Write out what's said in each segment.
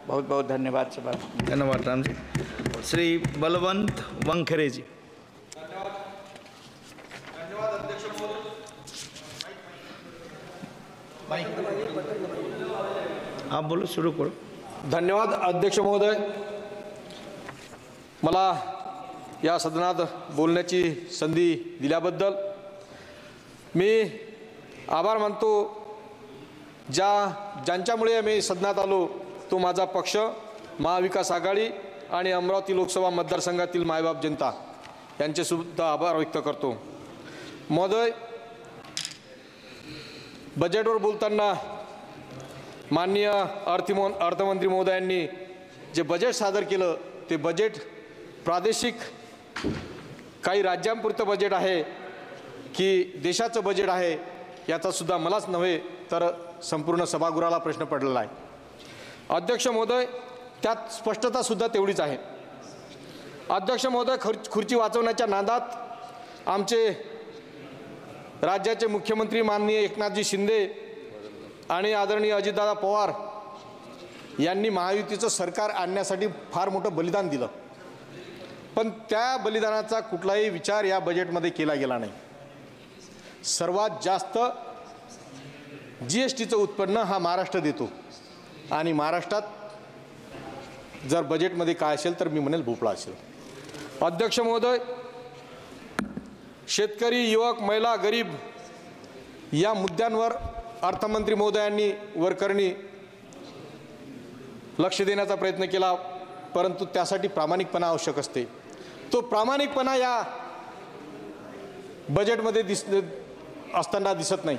बहुत बहुत धन्यवाद सभा। धन्यवाद राम जी। श्री बलवंत वंखरे जी। आप बोलो, सुरू करो। धन्यवाद अध्यक्ष महोदय, मला या सदनात बोलण्याची संधी दिल्याबद्दल मी आभार मानतो। ज्यांच्यामुळे मी सदनात आलो तो माझा पक्ष, महाविकास आघाडी आणि अमरावती लोकसभा मतदारसंघातील मायबाप जनता यांचे सुद्धा आभार व्यक्त करतो। महोदय, बजेटवर बोलताना माननीय अर्थमंत्री महोदयांनी जे बजेट सादर केलं ते बजेट प्रादेशिक काही राज्यांपुरतं बजेट आहे की देशाचं बजेट आहे याचा सुद्धा मलाच नव्हे तर संपूर्ण सभागृहाला प्रश्न पडलेला आहे। अध्यक्ष महोदय, त्यात स्पष्टता सुद्धा तेवढीच आहे। अध्यक्ष महोदय, खुर्ची वाचवण्याच्या नादात आमचे राज्याचे मुख्यमंत्री माननीय एकनाथजी शिंदे आणि आदरणीय अजितदादा पवार यांनी महायुतीचं सरकार आणण्यासाठी फार मोठं बलिदान दिलं, पण त्या बलिदानाचा कुठलाही विचार या बजेटमध्ये केला गेला नाही। सर्वात जास्त जीएसटीचं उत्पन्न हा महाराष्ट्र देतो आणि महाराष्ट्रात जर बजेटमध्ये काय असेल तर मी म्हणेल भोपळा असेल। अध्यक्ष महोदय, शेतकरी, युवक, महिला, गरीब या मुद्द्यांवर अर्थमंत्री महोदयांनी वरकरणी लक्ष देण्याचा प्रयत्न केला, परंतु त्यासाठी प्रामाणिकपणा आवश्यक असते। तो प्रामाणिकपणा या बजेटमध्ये असताना दिसत नाही।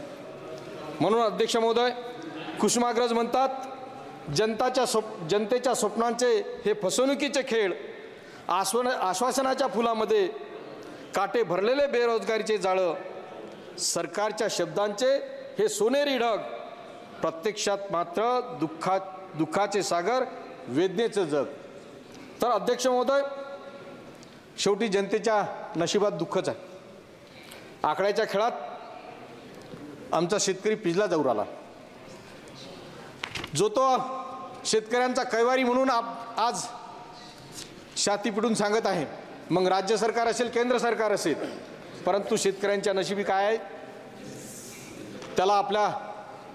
म्हणून अध्यक्ष महोदय, कुसुमाग्रज म्हणतात, जनतेच्या स्वप्नांचे हे फसवणुकीचे खेळ, आश्वासनाच्या फुलामध्ये काटे भरलेले बेरोजगारीचे जाळं, सरकारच्या शब्दांचे हे सोनेरी ढग, प्रत्यक्षात मात्र दुःखाचे सागर, वेदनेचं जग। तर अध्यक्ष महोदय, शेवटी जनतेच्या नशिबात दुःखच आहे। आकड्याच्या खेळात आमचा शेतकरी पिजला जाऊ राहिला। जो तो शेतकऱ्यांचा कैवारी म्हणून आज छाती पिटून सांगत आहे, मग राज्य सरकार असेल, केंद्र सरकार असेल, परंतु शेतकऱ्यांच्या नशिबी काय आहे त्याला आपल्या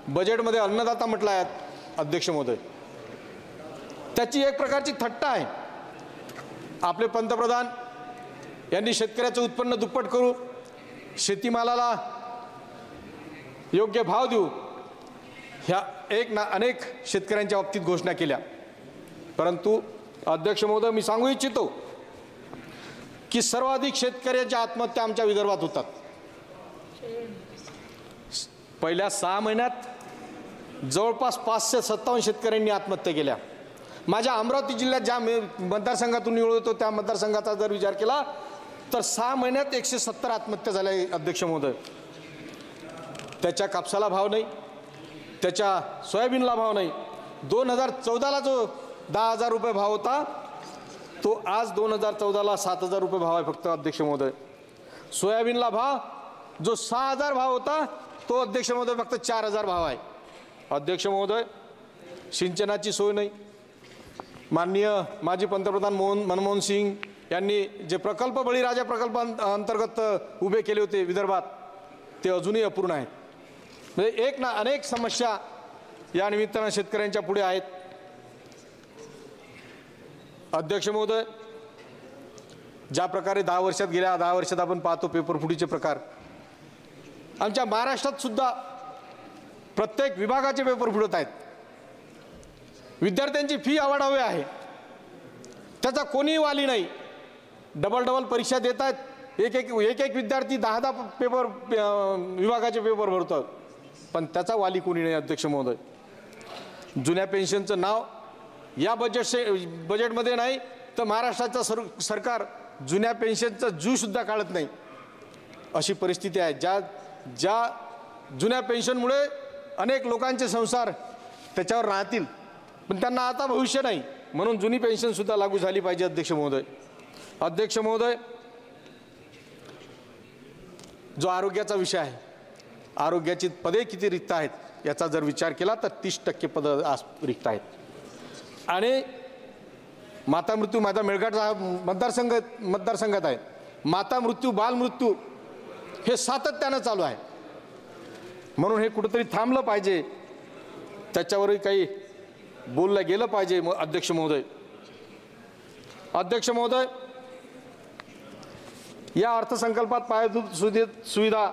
बजेटमध्ये अन्नदाता म्हटलं आहे। अध्यक्ष महोदय, त्याची एक प्रकारची थट्टा आहे। आपले पंतप्रधान यांनी शेतकऱ्याचं उत्पन्न दुप्पट करू, शेतीमालाला योग्य भाव देऊ, ह्या अनेक शेतकऱ्यांच्या बाबतीत घोषणा केल्या, परंतु अध्यक्ष महोदय, मी सांगू इच्छितो की सर्वाधिक शेतकऱ्यांच्या आत्महत्या आमच्या विदर्भात होतात। पहिल्या 6 महिन्यात जवळपास 557 शेतकऱ्यांनी आत्महत्या केल्या। माझ्या अमरावती जिल्ह्यात ज्या मतदारसंघातून निवडतो त्या मतदारसंघाचा जर विचार केला तर 6 महिन्यात 170 आत्महत्या झाल्या। अध्यक्ष महोदय, त्याच्या कापसाला भाव नाही, त्याच्या सोयाबीनला भाव नाही। 2014ला जो 10,000 रुपये भाव होता तो आज 2014ला 7,000 रुपये भाव आहे फक्त। अध्यक्ष महोदय, सोयाबीनला भाव जो 6,000 भाव होता तो अध्यक्ष महोदय फक्त 4,000 भाव आहे। अध्यक्ष महोदय, सिंचनाची सोय नाही। माननीय माजी पंतप्रधान मनमोहन सिंग यांनी जे प्रकल्प, बळीराजा प्रकल्प अंतर्गत उभे केले होते विदर्भात, ते अजूनही अपूर्ण आहेत। म्हणजे अनेक समस्या या निमित्तानं शेतकऱ्यांच्या पुढे आहेत। अध्यक्ष महोदय, ज्या प्रकारे गेल्या 10 वर्षात आपण पाहतो पेपर फुटीचे प्रकार, आमच्या महाराष्ट्रात सुद्धा प्रत्येक विभागाचे पेपर फुटत आहेत। विद्यार्थ्यांची फी वाढावी आहे, त्याचा कोणीही वाली नाही। डबल परीक्षा देत आहेत, एक विद्यार्थी 10 पेपर विभागाचे पेपर भरतो, पण त्याचा वाली कोणी नाही। अध्यक्ष महोदय, जुन्या पेन्शनचं नाव या बजेटमध्ये नाही तर महाराष्ट्राचं सरकार जुन्या पेन्शनचा जू सुद्धा काढत नाही, अशी परिस्थिती आहे। ज्या जुन्या पेन्शनमुळे अनेक लोकांचे संसार त्याच्यावर राहतील, पण त्यांना आता भविष्य नाही, म्हणून जुनी पेन्शन सुद्धा लागू झाली पाहिजे। अध्यक्ष महोदय, जो आरोग्याचा विषय आहे, आरोग्याची पदे किती रिक्त आहेत याचा जर विचार केला तर 30% पदं रिक्त आहेत। आणि माता मृत्यू माझा मेळघाट मतदारसंघात आहे. माता मृत्यू बाल मृत्यू हे सातत्यानं चालू आहे. म्हणून हे कुठंतरी थांबलं पाहिजे, त्याच्यावरही काही बोललं गेलं पाहिजे. अध्यक्ष महोदय, या अर्थसंकल्पात पायाभूत सुविधा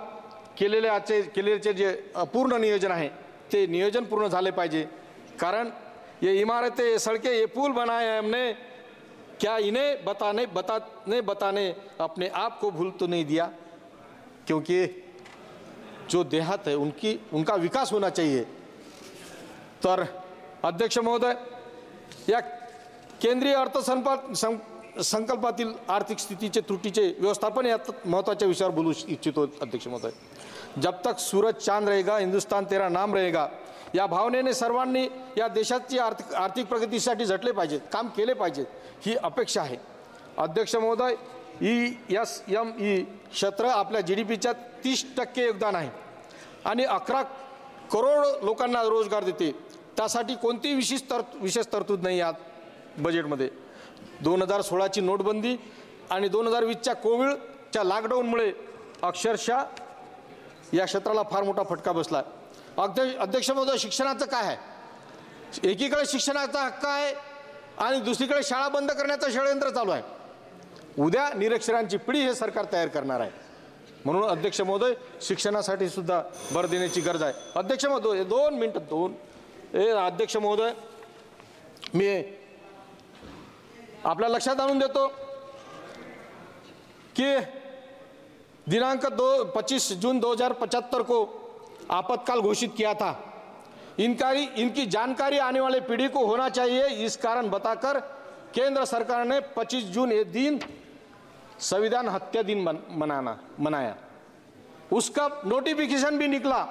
केलेले जे अपूर्ण नियोजन आहे ते नियोजन पूर्ण झाले पाहिजे. कारण ये इमारतें, ये सड़कें, ये पुल बनाए हैं हमने, क्या इन्हें बताने अपने आप को भूल तो नहीं दिया? क्योंकि जो देहात है उनका विकास होना चाहिए. तर अध्यक्ष महोदय, या केंद्रीय अर्थसंकल्पातील आर्थिक स्थितीचे त्रुटीचे व्यवस्थापन या महत्त्वाच्या विषयावर बोलू इच्छितो. अध्यक्ष महोदय, जब तक सूरज चांद रहेगा हिंदुस्तान तेरा नाम रहेगा या भावनेने सर्वांनी या देशाची आर्थिक प्रगतीसाठी झटले पाहिजेत, काम केले पाहिजेत, ही अपेक्षा आहे. अध्यक्ष महोदय, ESME क्षेत्र आपल्या GDPच्या 30% योगदान आहे आणि 11 करोड लोकांना रोजगार देते. त्यासाठी कोणतीही विशेष तरतूद नाही यात बजेटमध्ये. 2016ची नोटबंदी आणि 2020च्या कोविडच्या लॉकडाऊनमुळे अक्षरशः या क्षेत्राला फार मोठा फटका बसला. अध्यक्ष महोदय, शिक्षणाचं काय आहे? एकीकडे शिक्षणाचा हक्क आहे आणि दुसरीकडे शाळा बंद करण्याचं षडयंत्र चालू आहे. उद्या निरक्षरांची पिढी हे सरकार तयार करणार आहे. म्हणून अध्यक्ष महोदय, शिक्षणासाठी सुद्धा भर देण्याची गरज आहे. अध्यक्ष महोदय, 2 मिनिटं. अध्यक्ष महोदय, मी आपल्या लक्षात आणून देतो कि दिनांक 25 जून 2075 को आपातकाल घोषित किया था. इनकी जानकारी आने वाले पीढ़ी को होना चाहिए. इस कारण बताकर केंद्र सरकार ने 25 जून ये दिन संविधान हत्या दिन मनाया. उसका नोटिफिकेशन भी निकला